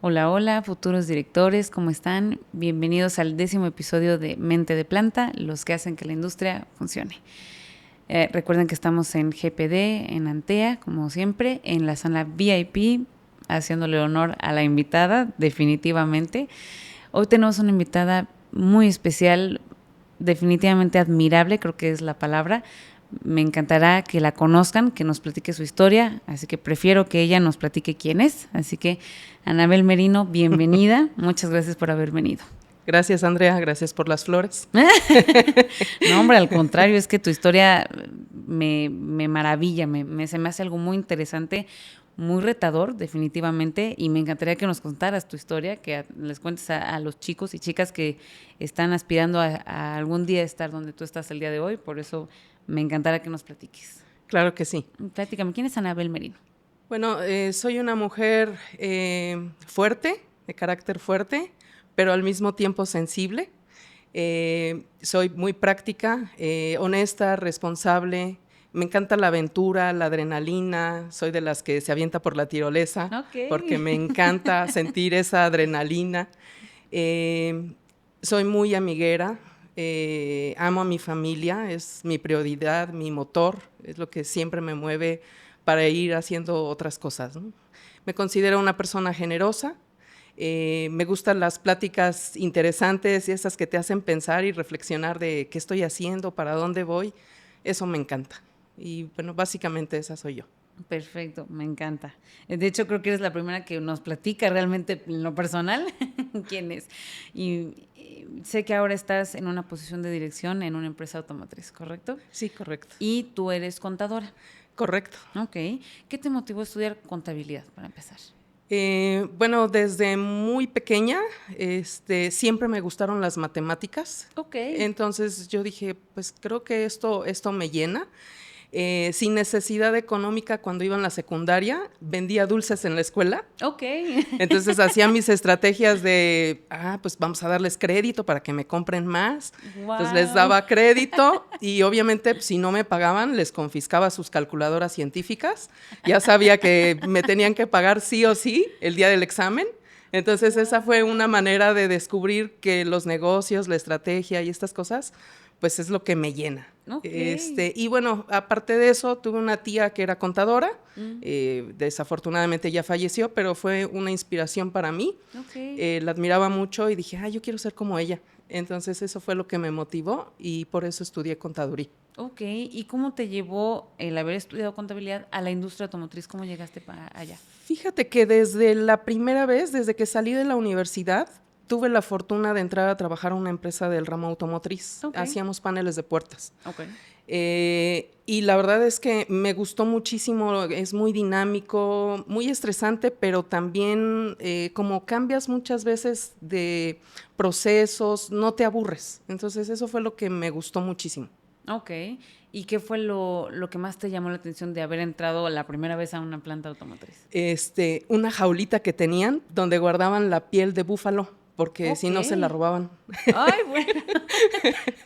Hola, hola, futuros directores, ¿cómo están? Bienvenidos al 10º episodio de Mente de Planta, los que hacen que la industria funcione. Recuerden que estamos en GPD, en Antea, como siempre, en la sala VIP, haciéndole honor a la invitada, definitivamente. Hoy tenemos una invitada muy especial, definitivamente admirable, creo que es la palabra. Me encantará que la conozcan, que nos platique su historia, así que prefiero que ella nos platique quién es. Así que, Anabel Merino, bienvenida. Muchas gracias por haber venido. Gracias, Andrea, gracias por las flores. No, hombre, al contrario, es que tu historia me maravilla, se me hace algo muy interesante, muy retador, definitivamente, y me encantaría que nos contaras tu historia, que les cuentes a los chicos y chicas que están aspirando a algún día estar donde tú estás el día de hoy, por eso me encantará que nos platiques. Claro que sí. Platícame, ¿quién es Anabel Merino? Bueno, soy una mujer fuerte, de carácter fuerte, pero al mismo tiempo sensible. Soy muy práctica, honesta, responsable. Me encanta la aventura, la adrenalina. Soy de las que se avienta por la tirolesa, porque me encanta sentir esa adrenalina. Soy muy amiguera. Amo a mi familia, es mi prioridad, mi motor, es lo que siempre me mueve para ir haciendo otras cosas, ¿no? Me considero una persona generosa, me gustan las pláticas interesantes y esas que te hacen pensar y reflexionar de qué estoy haciendo, para dónde voy, eso me encanta. Y bueno, básicamente esa soy yo. Perfecto, me encanta. De hecho, creo que eres la primera que nos platica realmente en lo personal quién es. Y sé que ahora estás en una posición de dirección en una empresa automotriz, ¿correcto? Sí, correcto. Y tú eres contadora. Correcto. Ok. ¿Qué te motivó a estudiar contabilidad, para empezar? Bueno, desde muy pequeña, siempre me gustaron las matemáticas. Ok. Entonces yo dije, pues creo que esto me llena. Sin necesidad económica, cuando iba en la secundaria, vendía dulces en la escuela. Ok. Entonces hacía mis estrategias de, pues vamos a darles crédito para que me compren más. Wow. Entonces les daba crédito y obviamente si no me pagaban, les confiscaba sus calculadoras científicas. Ya sabía que me tenían que pagar sí o sí el día del examen. Entonces esa fue una manera de descubrir que los negocios, la estrategia y estas cosas, pues es lo que me llena. Okay. Y bueno, aparte de eso, tuve una tía que era contadora, desafortunadamente ya falleció, pero fue una inspiración para mí. Okay. La admiraba mucho y dije, yo quiero ser como ella. Entonces eso fue lo que me motivó y por eso estudié contaduría. Ok, ¿y cómo te llevó el haber estudiado contabilidad a la industria automotriz? ¿Cómo llegaste para allá? Fíjate que desde la primera vez, desde que salí de la universidad, tuve la fortuna de entrar a trabajar a una empresa del ramo automotriz. Okay. Hacíamos paneles de puertas. Okay. Y la verdad es que me gustó muchísimo, es muy dinámico, muy estresante, pero también como cambias muchas veces de procesos, no te aburres. Entonces eso fue lo que me gustó muchísimo. Ok, ¿y qué fue lo que más te llamó la atención de haber entrado la primera vez a una planta automotriz? Una jaulita que tenían donde guardaban la piel de búfalo, porque si no se la robaban. Ay, bueno,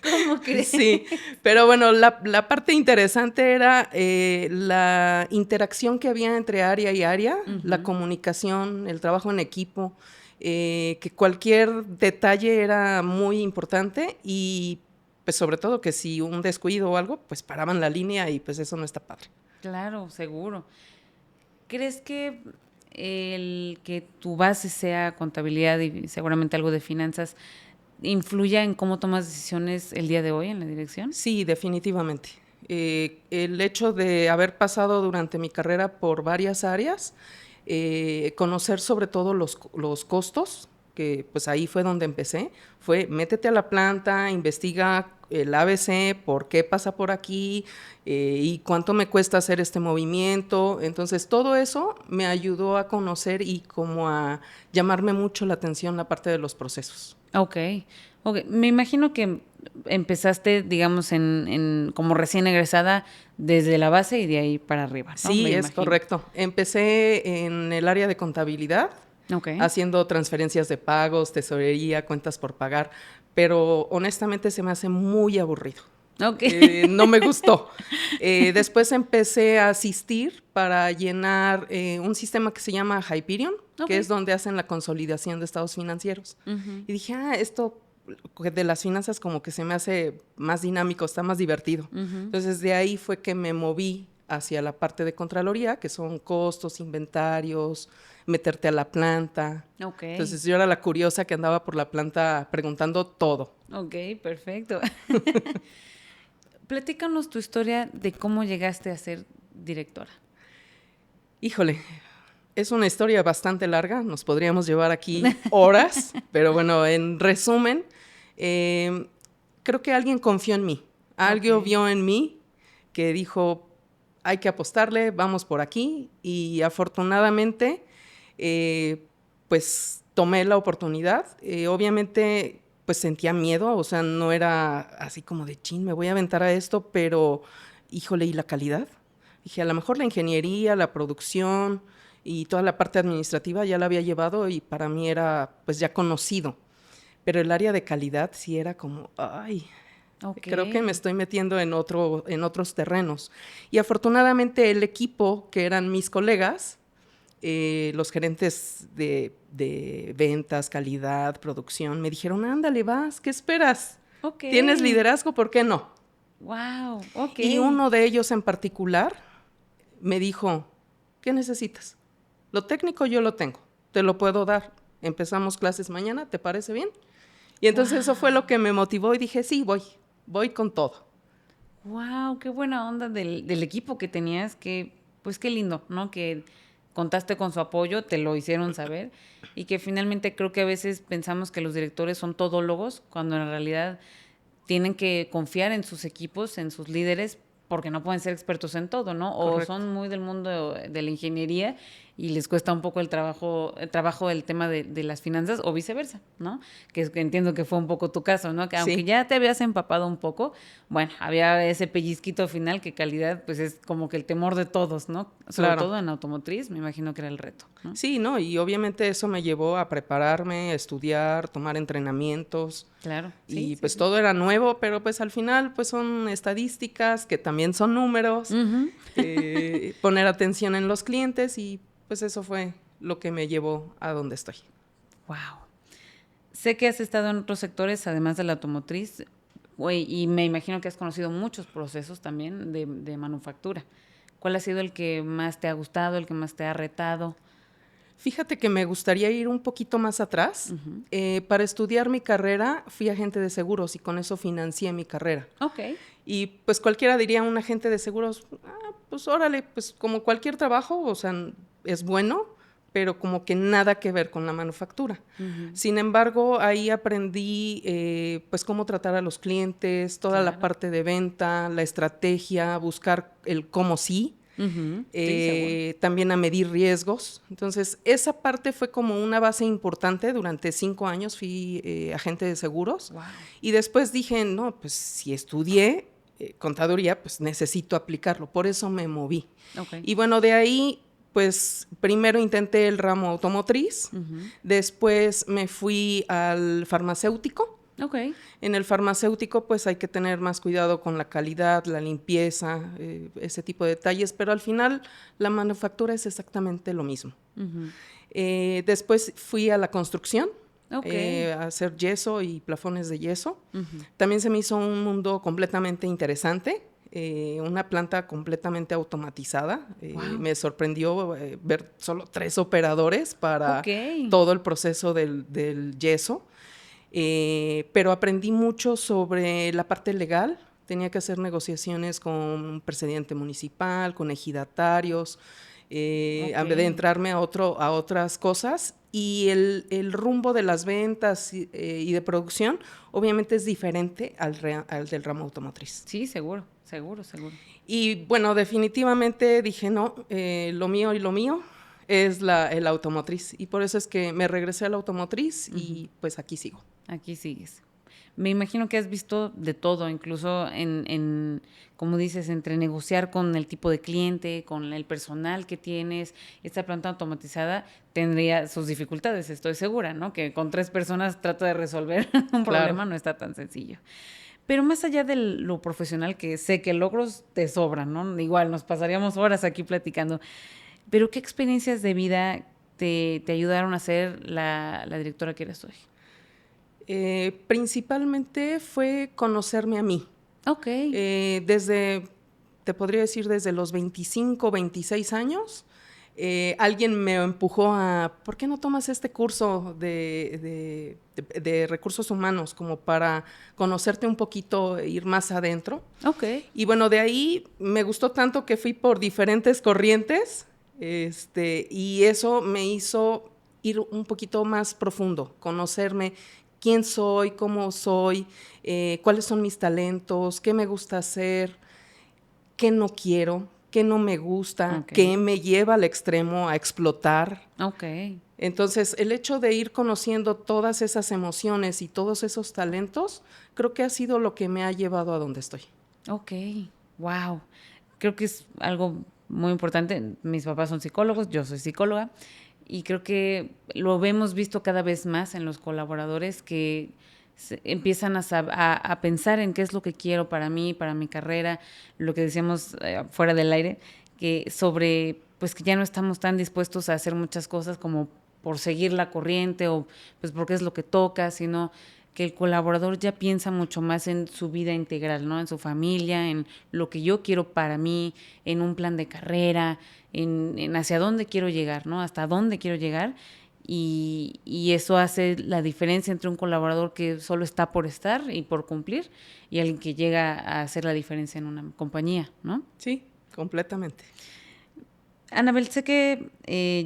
¿cómo crees? Sí, pero bueno, la parte interesante era la interacción que había entre área y área, la comunicación, el trabajo en equipo, que cualquier detalle era muy importante y pues sobre todo que si un descuido o algo, pues paraban la línea y pues eso no está padre. Claro, seguro. ¿Crees que el que tu base sea contabilidad y seguramente algo de finanzas influya en cómo tomas decisiones el día de hoy en la dirección? Sí, definitivamente. El hecho de haber pasado durante mi carrera por varias áreas, conocer sobre todo los costos, que pues ahí fue donde empecé, fue métete a la planta, investiga el ABC, por qué pasa por aquí y cuánto me cuesta hacer este movimiento. Entonces todo eso me ayudó a conocer y como a llamarme mucho la atención la parte de los procesos. Ok. Me imagino que empezaste, digamos, como recién egresada desde la base y de ahí para arriba, ¿no? Sí, es correcto. Empecé en el área de contabilidad, haciendo transferencias de pagos, tesorería, cuentas por pagar, pero honestamente se me hace muy aburrido. Ok. No me gustó. Después empecé a asistir para llenar un sistema que se llama Hyperion, que es donde hacen la consolidación de estados financieros. Y dije, esto de las finanzas como que se me hace más dinámico, está más divertido. Entonces, de ahí fue que me moví hacia la parte de Contraloría, que son costos, inventarios, meterte a la planta. Entonces, yo era la curiosa que andaba por la planta preguntando todo. Ok, perfecto. Platícanos tu historia de cómo llegaste a ser directora. Híjole, es una historia bastante larga, nos podríamos llevar aquí horas, pero bueno, en resumen, creo que alguien confió en mí, alguien vio en mí que dijo, hay que apostarle, vamos por aquí, y afortunadamente, pues tomé la oportunidad. Obviamente, pues sentía miedo, o sea, no era así como de chin, me voy a aventar a esto, pero híjole, ¿y la calidad? Dije, a lo mejor la ingeniería, la producción y toda la parte administrativa ya la había llevado y para mí era pues ya conocido, pero el área de calidad sí era como, ay, creo que me estoy metiendo en otros terrenos. Y afortunadamente el equipo, que eran mis colegas, los gerentes de ventas, calidad, producción, me dijeron, ándale, vas, ¿qué esperas? ¿Tienes liderazgo? ¿Por qué no? Wow, ok. Y uno de ellos en particular me dijo, ¿qué necesitas? Lo técnico yo lo tengo, te lo puedo dar. Empezamos clases mañana, ¿te parece bien? Y entonces eso fue lo que me motivó y dije, sí, voy con todo. Wow, qué buena onda del equipo que tenías, que pues qué lindo, ¿no? Que contaste con su apoyo, te lo hicieron saber y que finalmente creo que a veces pensamos que los directores son todólogos cuando en realidad tienen que confiar en sus equipos, en sus líderes, porque no pueden ser expertos en todo, ¿no? O Correcto. son muy del mundo de la ingeniería y les cuesta un poco el trabajo del tema de las finanzas, o viceversa, ¿no? Que entiendo que fue un poco tu caso, ¿no? Que aunque ya te habías empapado un poco, bueno, había ese pellizquito final que calidad, pues es como que el temor de todos, ¿no? Sobre todo en automotriz, me imagino que era el reto, ¿no? Sí, ¿no? Y obviamente eso me llevó a prepararme, a estudiar, tomar entrenamientos. Claro. Y pues todo era nuevo, pero pues al final pues son estadísticas que también son números, poner atención en los clientes y pues eso fue lo que me llevó a donde estoy. Wow. Sé que has estado en otros sectores, además de la automotriz, y me imagino que has conocido muchos procesos también de manufactura. ¿Cuál ha sido el que más te ha gustado, el que más te ha retado? Fíjate que me gustaría ir un poquito más atrás. Para estudiar mi carrera fui agente de seguros y con eso financié mi carrera. Y pues cualquiera diría, un agente de seguros, pues órale, pues como cualquier trabajo, o sea, es bueno, pero como que nada que ver con la manufactura. Sin embargo, ahí aprendí pues cómo tratar a los clientes, toda la parte de venta, la estrategia, buscar el cómo sí. También a medir riesgos. Entonces, esa parte fue como una base importante. Durante 5 años fui agente de seguros. Y después dije, no, pues si estudié contaduría, pues necesito aplicarlo. Por eso me moví. Y bueno, de ahí, pues primero intenté el ramo automotriz. Después me fui al farmacéutico. En el farmacéutico pues hay que tener más cuidado con la calidad, la limpieza, ese tipo de detalles, pero al final la manufactura es exactamente lo mismo. Después fui a la construcción, a hacer yeso y plafones de yeso. También se me hizo un mundo completamente interesante. Una planta completamente automatizada. Me sorprendió ver solo 3 operadores para todo el proceso del yeso. Pero aprendí mucho sobre la parte legal. Tenía que hacer negociaciones con un presidente municipal, con ejidatarios, en vez de entrarme a otras cosas. Y el rumbo de las ventas y de producción obviamente es diferente al del ramo automotriz. Sí, seguro. Y bueno, definitivamente dije, no, lo mío es el automotriz. Y por eso es que me regresé a la automotriz y pues aquí sigo. Aquí sigues. Me imagino que has visto de todo, incluso como dices, entre negociar con el tipo de cliente, con el personal que tienes. Esta planta automatizada tendría sus dificultades, estoy segura, ¿no? Que con 3 personas trata de resolver un problema, no está tan sencillo. Pero más allá de lo profesional, que sé que logros te sobran, ¿no? Igual nos pasaríamos horas aquí platicando. Pero ¿qué experiencias de vida te ayudaron a ser la directora que eres hoy? Principalmente fue conocerme a mí. Ok. Te podría decir desde los 25, 26 años, alguien me empujó a, ¿por qué no tomas este curso de recursos humanos como para conocerte un poquito e ir más adentro? Ok. Y bueno, de ahí me gustó tanto que fui por diferentes corrientes, y eso me hizo ir un poquito más profundo, conocerme quién soy, cómo soy, cuáles son mis talentos, qué me gusta hacer, qué no quiero, qué no me gusta, Ok. qué me lleva al extremo a explotar. Ok. Entonces, el hecho de ir conociendo todas esas emociones y todos esos talentos, creo que ha sido lo que me ha llevado a donde estoy. Ok. Wow. Creo que es algo muy importante. Mis papás son psicólogos, yo soy psicóloga, y creo que lo hemos visto cada vez más en los colaboradores que empiezan a pensar en qué es lo que quiero para mí, para mi carrera, lo que decíamos fuera del aire, que sobre, pues que ya no estamos tan dispuestos a hacer muchas cosas como por seguir la corriente o pues porque es lo que toca, sino que el colaborador ya piensa mucho más en su vida integral, ¿no? En su familia, en lo que yo quiero para mí, en un plan de carrera, en hacia dónde quiero llegar, ¿no? Hasta dónde quiero llegar. Y eso hace la diferencia entre un colaborador que solo está por estar y por cumplir y alguien que llega a hacer la diferencia en una compañía, ¿no? Sí, completamente. Anabel, sé que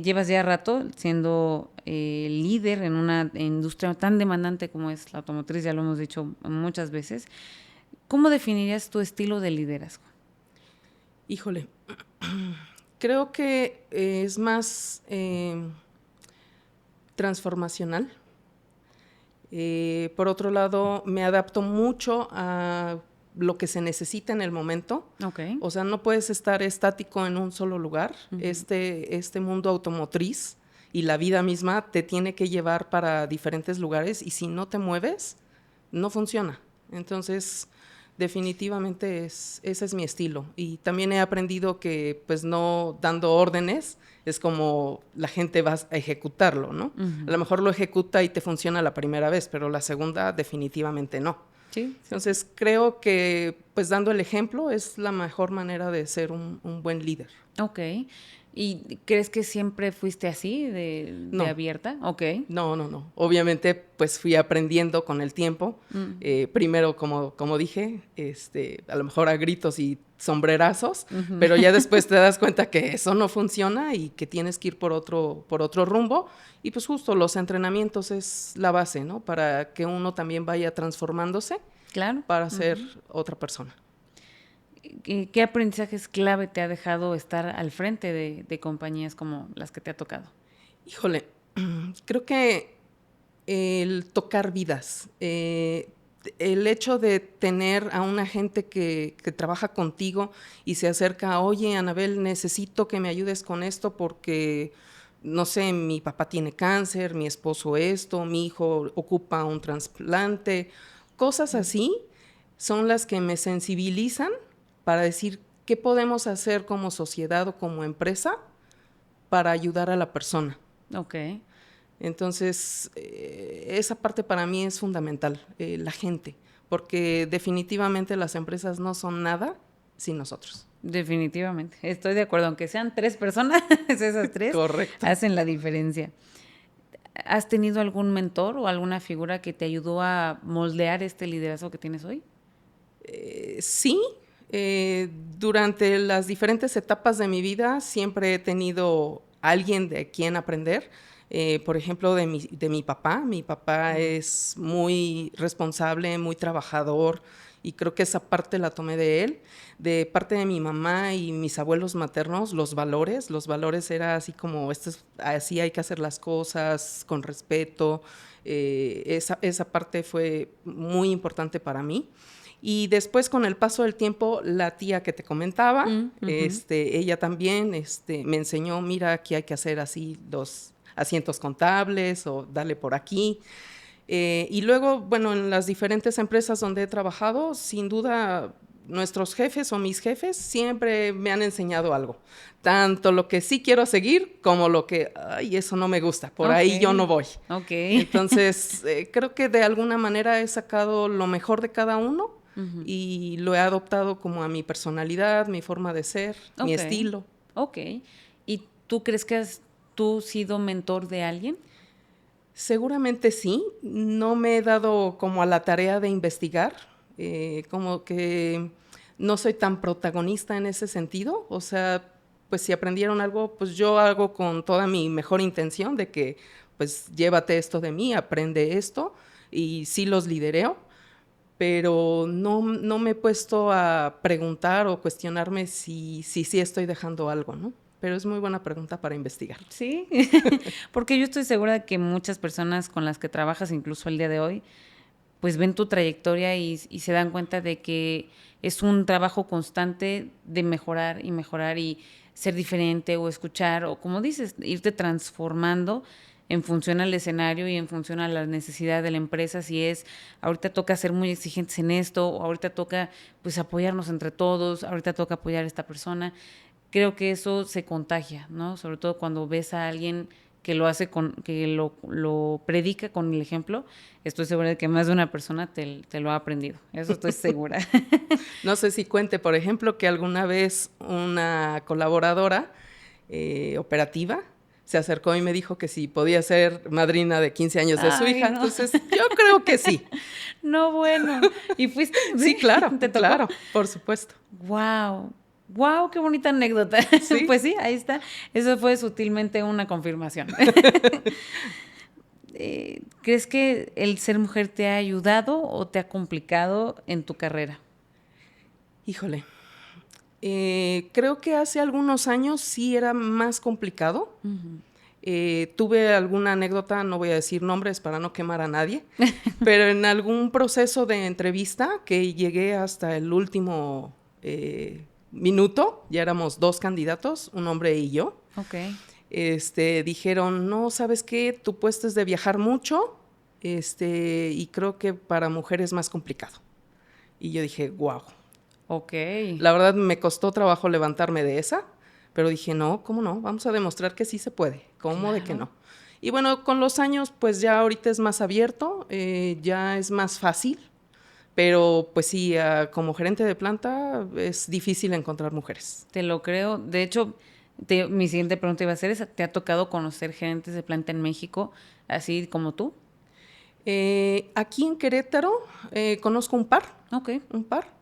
llevas ya rato siendo líder en una industria tan demandante como es la automotriz, ya lo hemos dicho muchas veces. ¿Cómo definirías tu estilo de liderazgo? Híjole, creo que es más transformacional. Por otro lado, me adapto mucho a lo que se necesita en el momento. Okay. O sea, no puedes estar estático en un solo lugar. Uh-huh. Este mundo automotriz y la vida misma te tiene que llevar para diferentes lugares y si no te mueves, no funciona. Entonces, definitivamente ese es mi estilo. Y también he aprendido que, pues, no dando órdenes es como la gente va a ejecutarlo, ¿no? Uh-huh. A lo mejor lo ejecuta y te funciona la primera vez, pero la segunda definitivamente no. Sí. Entonces, creo que, pues, dando el ejemplo es la mejor manera de ser un buen líder. Ok. ¿Y crees que siempre fuiste así, de abierta? Ok. No. Obviamente, pues fui aprendiendo con el tiempo. Primero, como dije, a lo mejor a gritos y sombrerazos, uh-huh. Pero ya después te das cuenta que eso no funciona y que tienes que ir por otro rumbo. Y pues justo los entrenamientos es la base, ¿no? Para que uno también vaya transformándose. Claro. Para ser otra persona. ¿Qué aprendizajes clave te ha dejado estar al frente de compañías como las que te ha tocado? Híjole, creo que el tocar vidas, el hecho de tener a una gente que trabaja contigo y se acerca, oye, Anabel, necesito que me ayudes con esto porque, no sé, mi papá tiene cáncer, mi esposo esto, mi hijo ocupa un trasplante, cosas así son las que me sensibilizan para decir qué podemos hacer como sociedad o como empresa para ayudar a la persona. Ok. Entonces, esa parte para mí es fundamental, la gente, porque definitivamente las empresas no son nada sin nosotros. Definitivamente, estoy de acuerdo, aunque sean 3 personas, esas 3 Correcto. Hacen la diferencia. ¿Has tenido algún mentor o alguna figura que te ayudó a moldear este liderazgo que tienes hoy? Sí. Durante las diferentes etapas de mi vida siempre he tenido alguien de quien aprender. Por ejemplo, de mi papá. Mi papá es muy responsable, muy trabajador y creo que esa parte la tomé de él. De parte de mi mamá y mis abuelos maternos, los valores era así como, así hay que hacer las cosas con respeto. Esa parte fue muy importante para mí. Y después, con el paso del tiempo, la tía que te comentaba, ella también me enseñó, mira, aquí hay que hacer así los asientos contables o darle por aquí. Y luego, bueno, en las diferentes empresas donde he trabajado, sin duda, nuestros jefes o mis jefes siempre me han enseñado algo. Tanto lo que sí quiero seguir como lo que, ay, eso no me gusta, por ahí yo no voy. Ok. Entonces, creo que de alguna manera he sacado lo mejor de cada uno y lo he adoptado como a mi personalidad, mi forma de ser, mi estilo. Ok. ¿Y tú crees que has tú sido mentor de alguien? Seguramente sí, no me he dado como a la tarea de investigar, como que no soy tan protagonista en ese sentido, o sea, pues si aprendieron algo, pues yo hago con toda mi mejor intención de que pues llévate esto de mí, aprende esto y sí los lidereo, pero no me he puesto a preguntar o cuestionarme si estoy dejando algo, ¿no? Pero es muy buena pregunta para investigar. Sí, porque yo estoy segura de que muchas personas con las que trabajas, incluso el día de hoy, pues ven tu trayectoria y se dan cuenta de que es un trabajo constante de mejorar y ser diferente o escuchar o como dices, irte transformando en función al escenario y en función a la necesidad de la empresa, si es ahorita toca ser muy exigentes en esto, o ahorita toca pues apoyarnos entre todos, ahorita toca apoyar a esta persona. Creo que eso se contagia, ¿no? Sobre todo cuando ves a alguien que lo hace que lo predica con el ejemplo, estoy segura de que más de una persona te lo ha aprendido. Eso estoy segura. No sé si cuente, por ejemplo, que alguna vez una colaboradora operativa se acercó y me dijo que si podía ser madrina de 15 años de su Ay, hija. no. Entonces, yo creo que sí. No, bueno. ¿Y fuiste? Sí, claro, ¿Te tocó? claro, por supuesto. Wow. Wow, qué bonita anécdota. Sí. Pues sí, ahí está. Eso fue sutilmente una confirmación. ¿Crees que el ser mujer te ha ayudado o te ha complicado en tu carrera? Híjole. Creo que hace algunos años sí era más complicado. Tuve alguna anécdota, no voy a decir nombres para no quemar a nadie, pero en algún proceso de entrevista que llegué hasta el último minuto, ya éramos 2 candidatos, un hombre y yo. Ok. Dijeron, no, ¿sabes qué? Tu puesto es de viajar mucho, y creo que para mujeres es más complicado. Y yo dije, wow. Ok. La verdad me costó trabajo levantarme de esa, pero dije, no, ¿cómo no? Vamos a demostrar que sí se puede. ¿Cómo de que no? Y bueno, con los años, pues ya ahorita es más abierto, ya es más fácil, pero pues sí, como gerente de planta es difícil encontrar mujeres. Te lo creo. De hecho, mi siguiente pregunta iba a ser esa. ¿Te ha tocado conocer gerentes de planta en México, así como tú? Aquí en Querétaro conozco un par. Ok. Un par.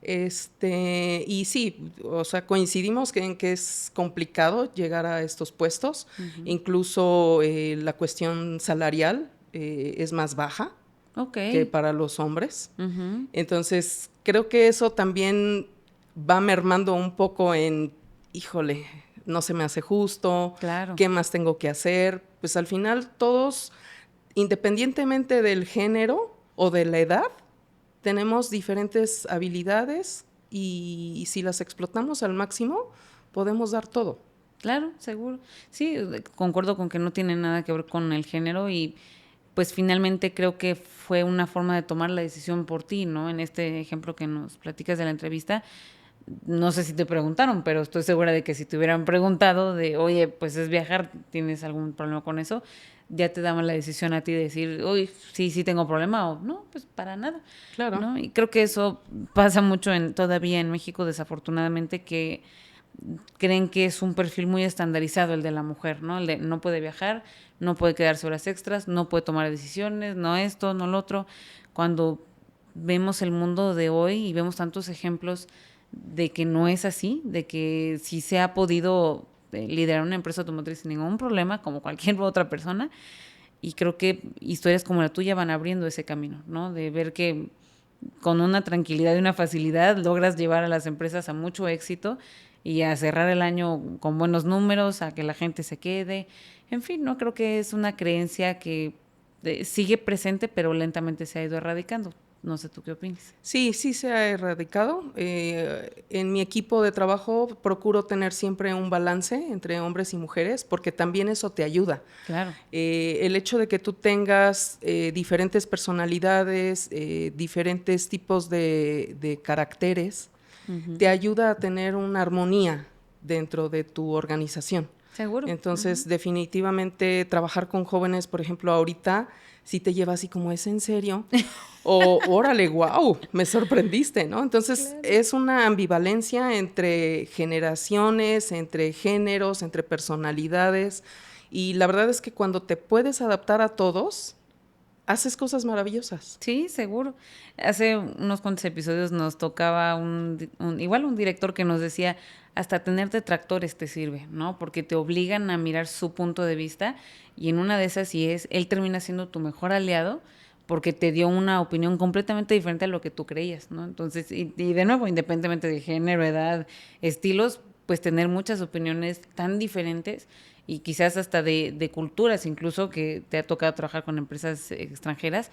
Y sí, o sea, coincidimos en que es complicado llegar a estos puestos. Incluso la cuestión salarial es más baja que para los hombres. Entonces, creo que eso también va mermando un poco en, híjole, no se me hace justo, Claro. ¿qué más tengo que hacer? Pues al final todos, independientemente del género o de la edad, tenemos diferentes habilidades y si las explotamos al máximo, podemos dar todo. Claro, seguro. Sí, concuerdo con que no tiene nada que ver con el género y pues finalmente creo que fue una forma de tomar la decisión por ti, ¿no? En este ejemplo que nos platicas de la entrevista, no sé si te preguntaron, pero estoy segura de que si te hubieran preguntado de, oye, pues es viajar, ¿tienes algún problema con eso? Ya te daban la decisión a ti de decir, uy, sí tengo problema o no, pues para nada. Claro. ¿No? Y creo que eso pasa mucho todavía en México, desafortunadamente, que creen que es un perfil muy estandarizado el de la mujer, ¿no? El de no puede viajar, no puede quedarse horas extras, no puede tomar decisiones, no esto, no lo otro. Cuando vemos el mundo de hoy y vemos tantos ejemplos de que no es así, de que sí se ha podido liderar una empresa automotriz sin ningún problema, como cualquier otra persona, y creo que historias como la tuya van abriendo ese camino, ¿no? De ver que con una tranquilidad y una facilidad logras llevar a las empresas a mucho éxito y a cerrar el año con buenos números, a que la gente se quede. En fin, no creo que es una creencia que sigue presente, pero lentamente se ha ido erradicando. No sé tú qué opinas. Sí, sí se ha erradicado. En mi equipo de trabajo procuro tener siempre un balance entre hombres y mujeres, porque también eso te ayuda. Claro. El hecho de que tú tengas diferentes personalidades, diferentes tipos de caracteres, te ayuda a tener una armonía dentro de tu organización. Seguro. Entonces, definitivamente trabajar con jóvenes, por ejemplo, ahorita, sí te lleva así como, ¿es en serio? O, órale, wow, me sorprendiste, ¿no? Entonces, es una ambivalencia entre generaciones, entre géneros, entre personalidades, y la verdad es que cuando te puedes adaptar a todos, haces cosas maravillosas. Sí, seguro. Hace unos cuantos episodios nos tocaba igual un director que nos decía, hasta tener detractores te sirve, ¿no? Porque te obligan a mirar su punto de vista y en una de esas, si es, él termina siendo tu mejor aliado porque te dio una opinión completamente diferente a lo que tú creías, ¿no? Entonces, y de nuevo, independientemente de género, edad, estilos, pues tener muchas opiniones tan diferentes y quizás hasta de culturas, incluso que te ha tocado trabajar con empresas extranjeras,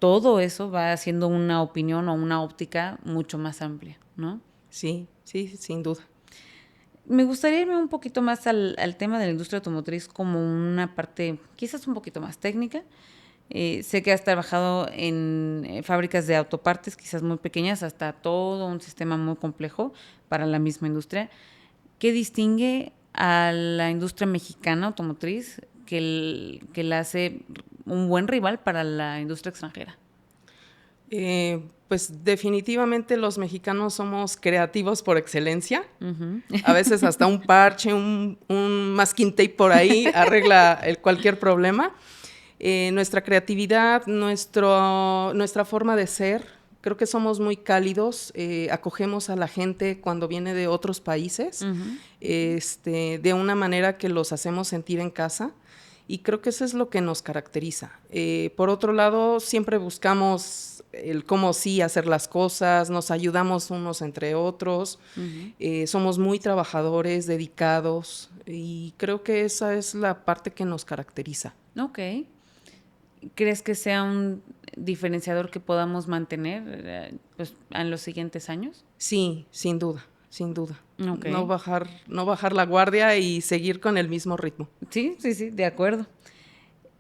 todo eso va haciendo una opinión o una óptica mucho más amplia, ¿no? Sí, sí, sin duda. Me gustaría irme un poquito más al tema de la industria automotriz como una parte quizás un poquito más técnica. Sé que has trabajado en fábricas de autopartes, quizás muy pequeñas, hasta todo un sistema muy complejo para la misma industria. ¿Qué distingue a la industria mexicana automotriz que la hace un buen rival para la industria extranjera? Pues definitivamente los mexicanos somos creativos por excelencia. A veces hasta un parche, un masking tape por ahí arregla cualquier problema. Nuestra creatividad, nuestra forma de ser, creo que somos muy cálidos, acogemos a la gente cuando viene de otros países, de una manera que los hacemos sentir en casa. Y creo que eso es lo que nos caracteriza. Por otro lado, siempre buscamos el cómo sí hacer las cosas, nos ayudamos unos entre otros, somos muy trabajadores, dedicados, y creo que esa es la parte que nos caracteriza. Ok. ¿Crees que sea un diferenciador que podamos mantener pues, en los siguientes años? Sí, sin duda, sin duda. Okay. No bajar la guardia y seguir con el mismo ritmo. Sí, sí, sí, de acuerdo.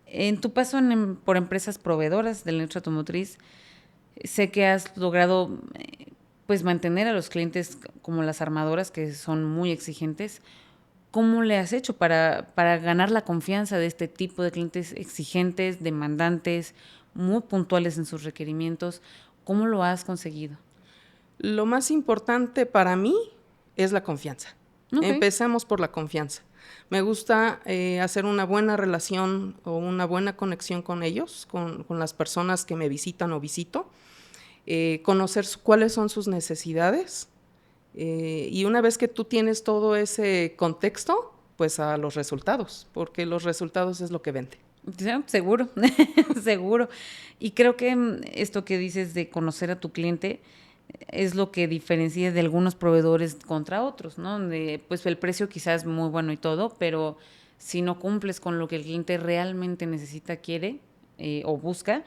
En tu paso por empresas proveedoras de la industria automotriz, sé que has logrado pues mantener a los clientes como las armadoras, que son muy exigentes. ¿Cómo le has hecho para ganar la confianza de este tipo de clientes exigentes, demandantes, muy puntuales en sus requerimientos? ¿Cómo lo has conseguido? Lo más importante para mí es la confianza. Okay. Empecemos por la confianza. Me gusta hacer una buena relación o una buena conexión con ellos, con las personas que me visitan o visito, conocer cuáles son sus necesidades, y una vez que tú tienes todo ese contexto, pues a los resultados, porque los resultados es lo que vende. Seguro, seguro. Y creo que esto que dices de conocer a tu cliente es lo que diferencia de algunos proveedores contra otros, ¿no? Pues el precio quizás es muy bueno y todo, pero si no cumples con lo que el cliente realmente necesita, quiere o busca,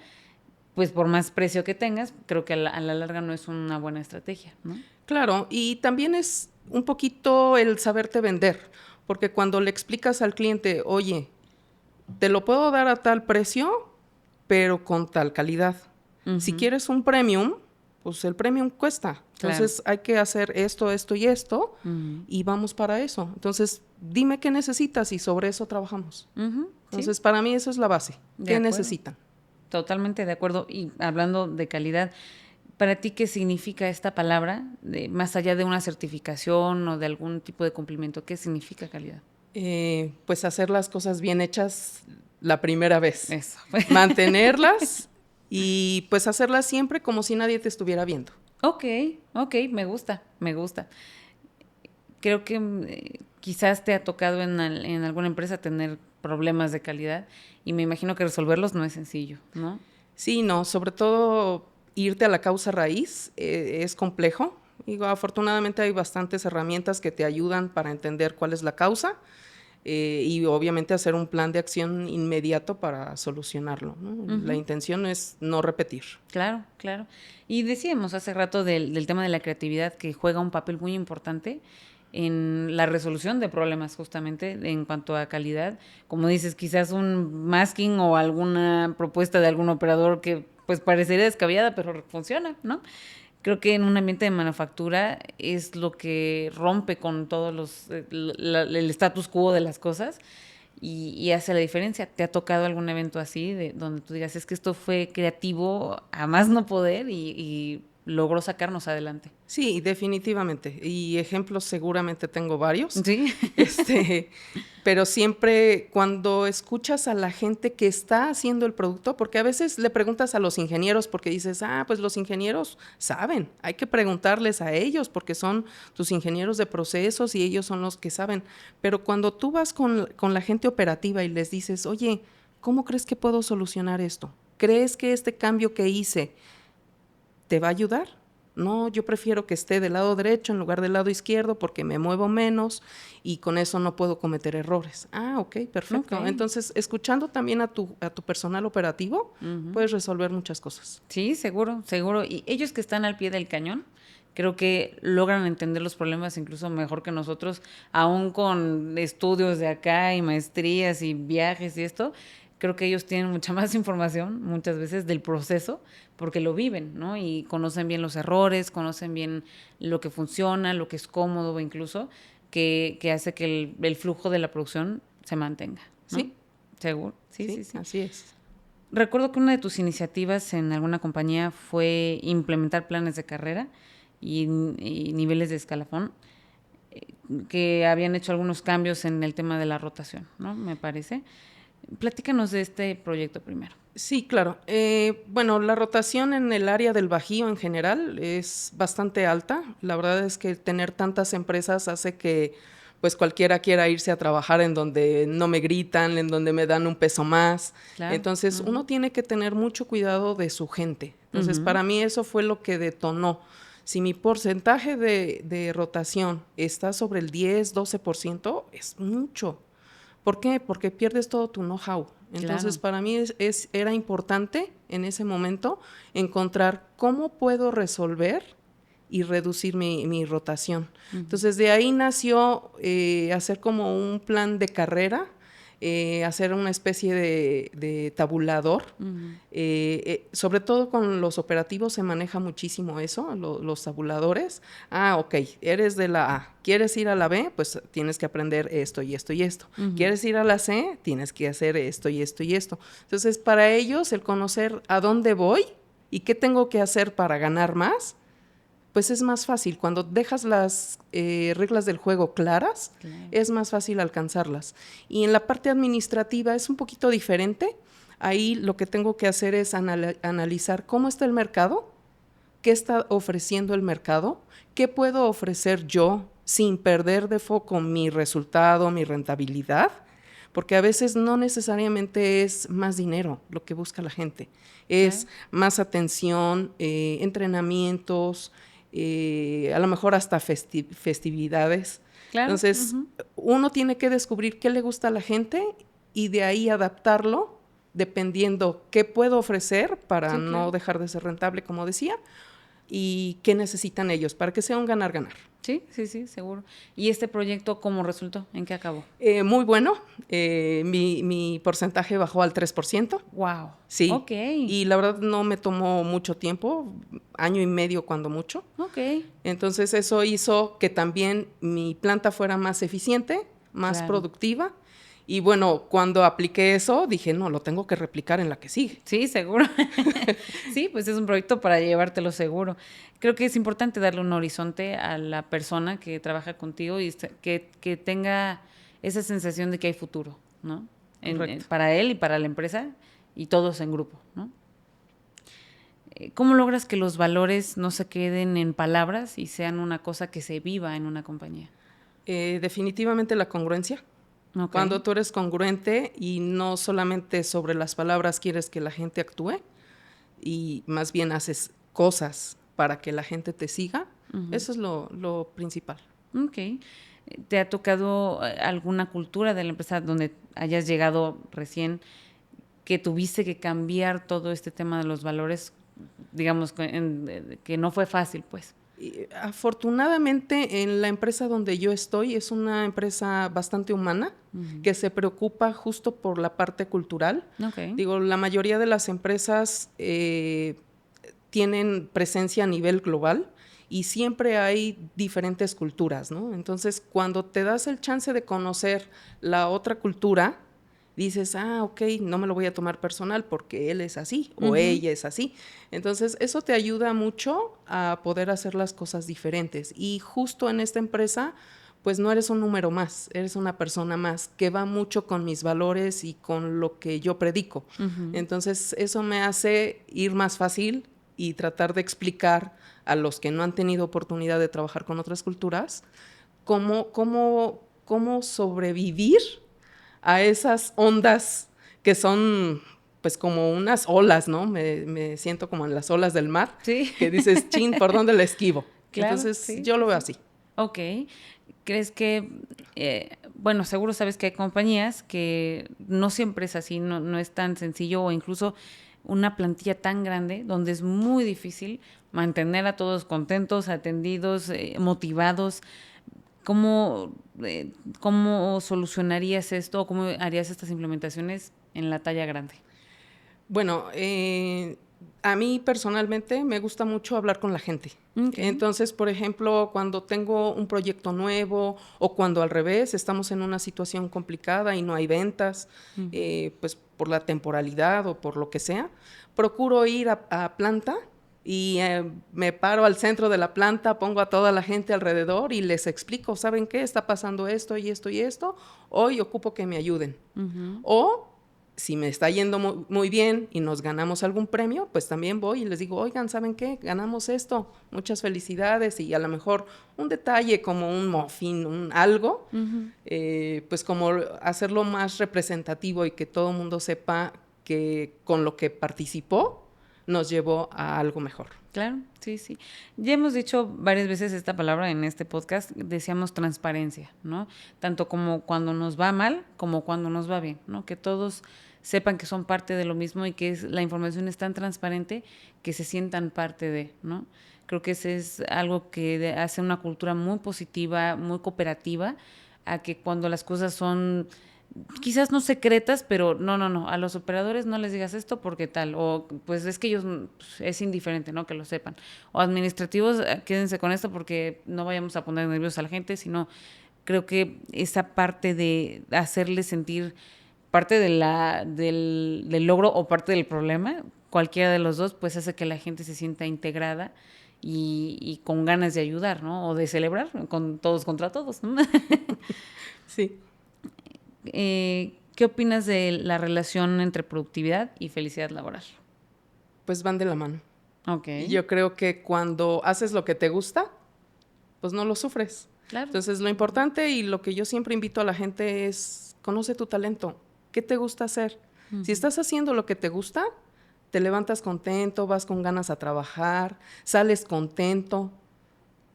pues por más precio que tengas, creo que a la larga no es una buena estrategia, ¿no? Claro, y también es un poquito el saberte vender, porque cuando le explicas al cliente, oye, te lo puedo dar a tal precio, pero con tal calidad. Si quieres un premium, pues el premium cuesta. Entonces hay que hacer esto, esto y esto, y vamos para eso. Entonces, dime qué necesitas y sobre eso trabajamos. Entonces, para mí eso es la base. ¿Qué necesitan? Totalmente de acuerdo. Y hablando de calidad, ¿para ti qué significa esta palabra? Más allá de una certificación o de algún tipo de cumplimiento, ¿qué significa calidad? Pues hacer las cosas bien hechas la primera vez. Eso. Mantenerlas y pues hacerlas siempre como si nadie te estuviera viendo. Ok, me gusta. Creo que quizás te ha tocado en alguna empresa tener problemas de calidad y me imagino que resolverlos no es sencillo, ¿no? Sí, no, sobre todo irte a la causa raíz es complejo. Digo, afortunadamente hay bastantes herramientas que te ayudan para entender cuál es la causa. y obviamente hacer un plan de acción inmediato para solucionarlo, ¿no? Ujú. La intención es no repetir. Claro, claro. Y decíamos hace rato del tema de la creatividad que juega un papel muy importante en la resolución de problemas justamente en cuanto a calidad. Como dices, quizás un masking o alguna propuesta de algún operador que pues parecería descabellada, pero funciona, ¿no? Creo que en un ambiente de manufactura es lo que rompe con todos el status quo de las cosas y hace la diferencia. ¿Te ha tocado algún evento así de donde tú digas, es que esto fue creativo a más no poder y logró sacarnos adelante? Sí, definitivamente. Y ejemplos seguramente tengo varios. Sí. Pero siempre cuando escuchas a la gente que está haciendo el producto, porque a veces le preguntas a los ingenieros porque dices, pues los ingenieros saben, hay que preguntarles a ellos porque son tus ingenieros de procesos y ellos son los que saben. Pero cuando tú vas con la gente operativa y les dices, oye, ¿cómo crees que puedo solucionar esto? ¿Crees que este cambio que hice te va a ayudar? No, yo prefiero que esté del lado derecho en lugar del lado izquierdo porque me muevo menos y con eso no puedo cometer errores. Ok, perfecto. Ok. Entonces, escuchando también a tu personal operativo, puedes resolver muchas cosas. Sí, seguro, seguro. Y ellos que están al pie del cañón, creo que logran entender los problemas incluso mejor que nosotros, aún con estudios de acá y maestrías y viajes y esto. Creo que ellos tienen mucha más información muchas veces del proceso porque lo viven, ¿no? Y conocen bien los errores, conocen bien lo que funciona, lo que es cómodo incluso, que hace que el flujo de la producción se mantenga, ¿no? Sí. Seguro, sí. Así es. Recuerdo que una de tus iniciativas en alguna compañía fue implementar planes de carrera y niveles de escalafón, que habían hecho algunos cambios en el tema de la rotación, ¿no? Me parece. Platícanos de este proyecto primero. Sí, claro. Bueno, la rotación en el área del Bajío en general es bastante alta. La verdad es que tener tantas empresas hace que pues cualquiera quiera irse a trabajar en donde no me gritan, en donde me dan un peso más. Claro. Entonces, uno tiene que tener mucho cuidado de su gente. Entonces, para mí eso fue lo que detonó. Si mi porcentaje de rotación está sobre el 10, 12%, es mucho. ¿Por qué? Porque pierdes todo tu know-how. Entonces, para mí era importante en ese momento encontrar cómo puedo resolver y reducir mi rotación. Entonces, de ahí nació hacer como un plan de carrera, hacer una especie de tabulador. Sobre todo con los operativos se maneja muchísimo eso, los tabuladores. Ok, eres de la A, ¿quieres ir a la B? Pues tienes que aprender esto y esto y esto. ¿Quieres ir a la C? Tienes que hacer esto y esto y esto. Entonces, para ellos, el conocer a dónde voy y qué tengo que hacer para ganar más, pues es más fácil. Cuando dejas las reglas del juego claras, es más fácil alcanzarlas. Y en la parte administrativa es un poquito diferente. Ahí lo que tengo que hacer es analizar cómo está el mercado, qué está ofreciendo el mercado, qué puedo ofrecer yo sin perder de foco mi resultado, mi rentabilidad, porque a veces no necesariamente es más dinero lo que busca la gente, es más atención, entrenamientos, a lo mejor hasta festividades. Claro. Entonces, uno tiene que descubrir qué le gusta a la gente y de ahí adaptarlo dependiendo qué puedo ofrecer para no dejar de ser rentable, como decía, y qué necesitan ellos para que sea un ganar-ganar. Sí, seguro. ¿Y este proyecto cómo resultó? ¿En qué acabó? Muy bueno. Mi porcentaje bajó al 3%. Wow. Sí. Ok. Y la verdad no me tomó mucho tiempo, año y medio cuando mucho. Ok. Entonces eso hizo que también mi planta fuera más eficiente, más productiva. Y bueno, cuando apliqué eso, dije, no, lo tengo que replicar en la que sigue. Sí, seguro. Sí, pues es un proyecto para llevártelo seguro. Creo que es importante darle un horizonte a la persona que trabaja contigo y que tenga esa sensación de que hay futuro, ¿no? Para él y para la empresa y todos en grupo, ¿no? ¿Cómo logras que los valores no se queden en palabras y sean una cosa que se viva en una compañía? Definitivamente la congruencia. Okay. Cuando tú eres congruente y no solamente sobre las palabras quieres que la gente actúe y más bien haces cosas para que la gente te siga, eso es lo principal. Ok. ¿Te ha tocado alguna cultura de la empresa donde hayas llegado recién que tuviste que cambiar todo este tema de los valores, digamos, que no fue fácil, pues? Y, afortunadamente, en la empresa donde yo estoy es una empresa bastante humana, que se preocupa justo por la parte cultural. Okay. Digo, la mayoría de las empresas tienen presencia a nivel global y siempre hay diferentes culturas, ¿no? Entonces, cuando te das el chance de conocer la otra cultura, dices, ok, no me lo voy a tomar personal porque él es así o ella es así. Entonces, eso te ayuda mucho a poder hacer las cosas diferentes. Y justo en esta empresa, pues no eres un número más, eres una persona más que va mucho con mis valores y con lo que yo predico. Entonces, eso me hace ir más fácil y tratar de explicar a los que no han tenido oportunidad de trabajar con otras culturas cómo sobrevivir a esas ondas que son pues como unas olas, ¿no? Me siento como en las olas del mar, Sí. que dices, chin, ¿por dónde la esquivo? Claro, Entonces sí, yo sí, lo veo sí. así. Ok. ¿Crees que, bueno, seguro sabes que hay compañías que no siempre es así, no es tan sencillo, o incluso una plantilla tan grande donde es muy difícil mantener a todos contentos, atendidos, motivados? ¿Cómo, ¿Cómo solucionarías esto o cómo harías estas implementaciones en la talla grande? Bueno, a mí personalmente me gusta mucho hablar con la gente. Okay. Entonces, por ejemplo, cuando tengo un proyecto nuevo o cuando al revés estamos en una situación complicada y no hay ventas, pues por la temporalidad o por lo que sea, procuro ir a planta y me paro al centro de la planta, pongo a toda la gente alrededor y les explico, ¿saben qué? Está pasando esto y esto y esto, hoy ocupo que me ayuden. O si me está yendo muy bien y nos ganamos algún premio, pues también voy y les digo, oigan, ¿saben qué? Ganamos esto, muchas felicidades, y a lo mejor un detalle como un muffin, algo, pues como hacerlo más representativo y que todo el mundo sepa que con lo que participó nos llevó a algo mejor. Claro, sí, sí. Ya hemos dicho varias veces esta palabra en este podcast, decíamos transparencia, ¿no? Tanto como cuando nos va mal, como cuando nos va bien, ¿no? Que todos sepan que son parte de lo mismo y que la información es tan transparente que se sientan parte de, ¿no? Creo que ese es algo que hace una cultura muy positiva, muy cooperativa, a que cuando las cosas son quizás no secretas, pero no, a los operadores no les digas esto porque tal, o pues es que ellos pues, es indiferente, ¿no? Que lo sepan. O administrativos, quédense con esto porque no vayamos a poner nerviosos a la gente, sino creo que esa parte de hacerles sentir parte del logro o parte del problema, cualquiera de los dos, pues hace que la gente se sienta integrada y con ganas de ayudar, ¿no? O de celebrar con todos contra todos, ¿no? Sí. ¿Qué opinas de la relación entre productividad y felicidad laboral? Pues van de la mano. Ok. Y yo creo que cuando haces lo que te gusta, pues no lo sufres. Claro. Entonces, lo importante y lo que yo siempre invito a la gente es, conoce tu talento. ¿Qué te gusta hacer? Si estás haciendo lo que te gusta, te levantas contento, vas con ganas a trabajar, sales contento,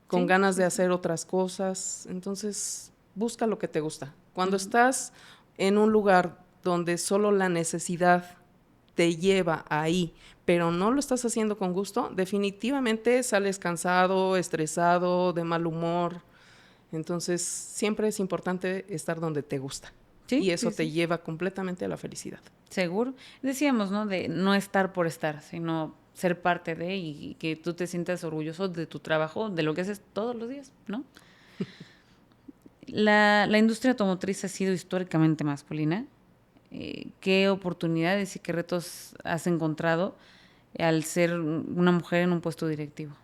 con ganas de hacer otras cosas. Entonces, busca lo que te gusta. Cuando estás en un lugar donde solo la necesidad te lleva ahí, pero no lo estás haciendo con gusto, definitivamente sales cansado, estresado, de mal humor. Entonces, siempre es importante estar donde te gusta. Sí, Y eso sí, te sí. lleva completamente a la felicidad. Seguro. Decíamos, ¿no? De no estar por estar, sino ser parte de y que tú te sientas orgulloso de tu trabajo, de lo que haces todos los días, ¿no? La industria automotriz ha sido históricamente masculina. ¿Qué oportunidades y qué retos has encontrado al ser una mujer en un puesto directivo?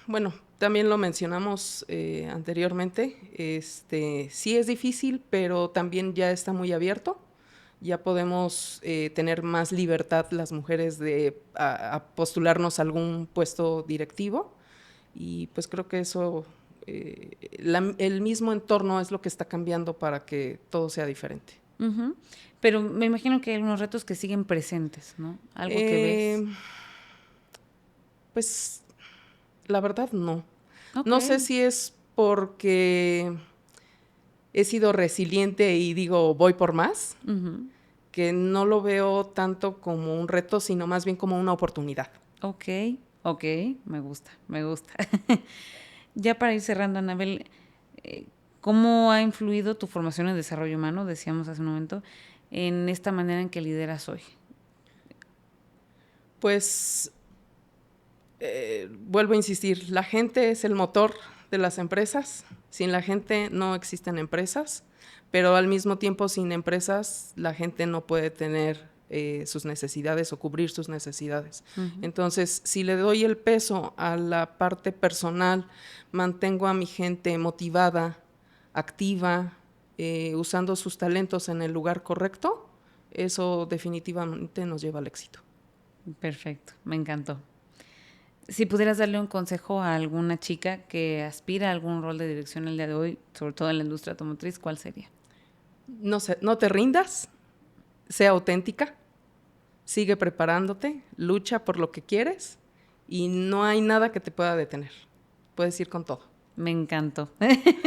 Bueno, también lo mencionamos anteriormente. Sí es difícil, pero también ya está muy abierto. Ya podemos tener más libertad las mujeres a postularnos a algún puesto directivo. Y pues creo que eso, el mismo entorno es lo que está cambiando para que todo sea diferente. Pero me imagino que hay unos retos que siguen presentes, ¿no? Algo que ves. Pues la verdad no. Ok. No sé si es porque he sido resiliente y digo, voy por más, que no lo veo tanto como un reto, sino más bien como una oportunidad. Ok, me gusta. Ya para ir cerrando, Anabel, ¿cómo ha influido tu formación en desarrollo humano, decíamos hace un momento, en esta manera en que lideras hoy? Pues vuelvo a insistir, la gente es el motor de las empresas. Sin la gente no existen empresas, pero al mismo tiempo sin empresas la gente no puede tener sus necesidades o cubrir sus necesidades. Entonces, si le doy el peso a la parte personal, mantengo a mi gente motivada, activa, usando sus talentos en el lugar correcto, eso definitivamente nos lleva al éxito. Perfecto, me encantó. Si pudieras darle un consejo a alguna chica que aspira a algún rol de dirección el día de hoy, sobre todo en la industria automotriz, ¿cuál sería? No te rindas, sea auténtica, sigue preparándote, lucha por lo que quieres y no hay nada que te pueda detener. Puedes ir con todo. Me encantó,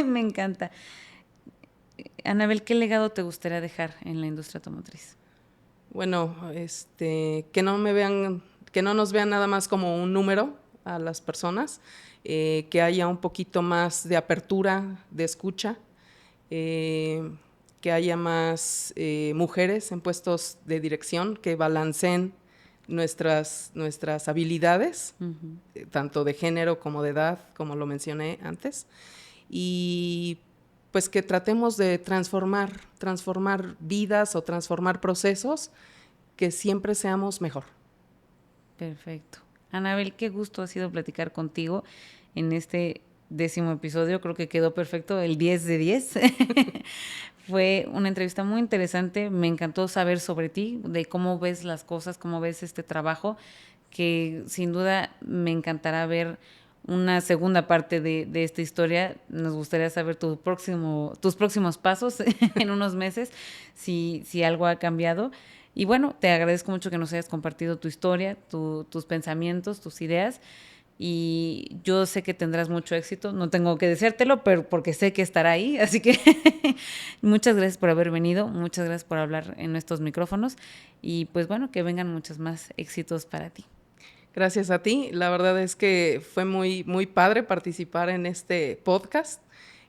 me encanta. Anabel, ¿qué legado te gustaría dejar en la industria automotriz? Bueno, que no nos vean nada más como un número a las personas, que haya un poquito más de apertura, de escucha, que haya más mujeres en puestos de dirección que balanceen nuestras habilidades, tanto de género como de edad, como lo mencioné antes, y pues que tratemos de transformar vidas o transformar procesos, que siempre seamos mejor. Perfecto. Anabel, qué gusto ha sido platicar contigo en este 10º episodio. Creo que quedó perfecto, el 10 de 10. Fue una entrevista muy interesante. Me encantó saber sobre ti, de cómo ves las cosas, cómo ves este trabajo, que sin duda me encantará ver una segunda parte de esta historia. Nos gustaría saber tus próximos pasos en unos meses, si algo ha cambiado. Y bueno, te agradezco mucho que nos hayas compartido tu historia, tus pensamientos, tus ideas. Y yo sé que tendrás mucho éxito, no tengo que decírtelo, pero porque sé que estará ahí. Así que muchas gracias por haber venido, muchas gracias por hablar en estos micrófonos. Y pues bueno, que vengan muchos más éxitos para ti. Gracias a ti. La verdad es que fue muy, muy padre participar en este podcast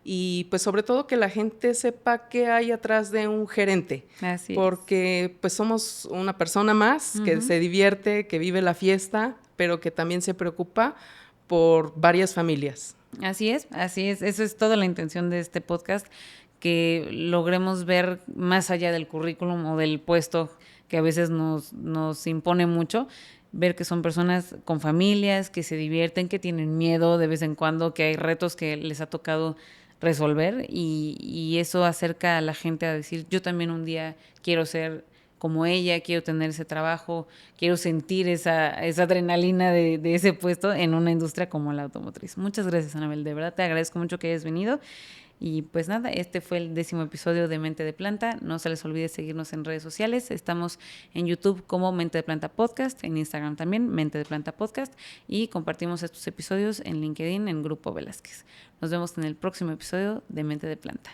y pues sobre todo que la gente sepa qué hay atrás de un gerente. Así porque pues somos una persona más que se divierte, que vive la fiesta, pero que también se preocupa por varias familias. Así es. Eso es toda la intención de este podcast, que logremos ver más allá del currículum o del puesto que a veces nos impone mucho, ver que son personas con familias, que se divierten, que tienen miedo de vez en cuando, que hay retos que les ha tocado resolver y eso acerca a la gente a decir, yo también un día quiero ser como ella, quiero tener ese trabajo, quiero sentir esa adrenalina de ese puesto en una industria como la automotriz. Muchas gracias, Anabel, de verdad te agradezco mucho que hayas venido. Y pues nada, este fue el 10º episodio de Mente de Planta. No se les olvide seguirnos en redes sociales. Estamos en YouTube como Mente de Planta Podcast, en Instagram también, Mente de Planta Podcast, y compartimos estos episodios en LinkedIn, en Grupo Velázquez. Nos vemos en el próximo episodio de Mente de Planta.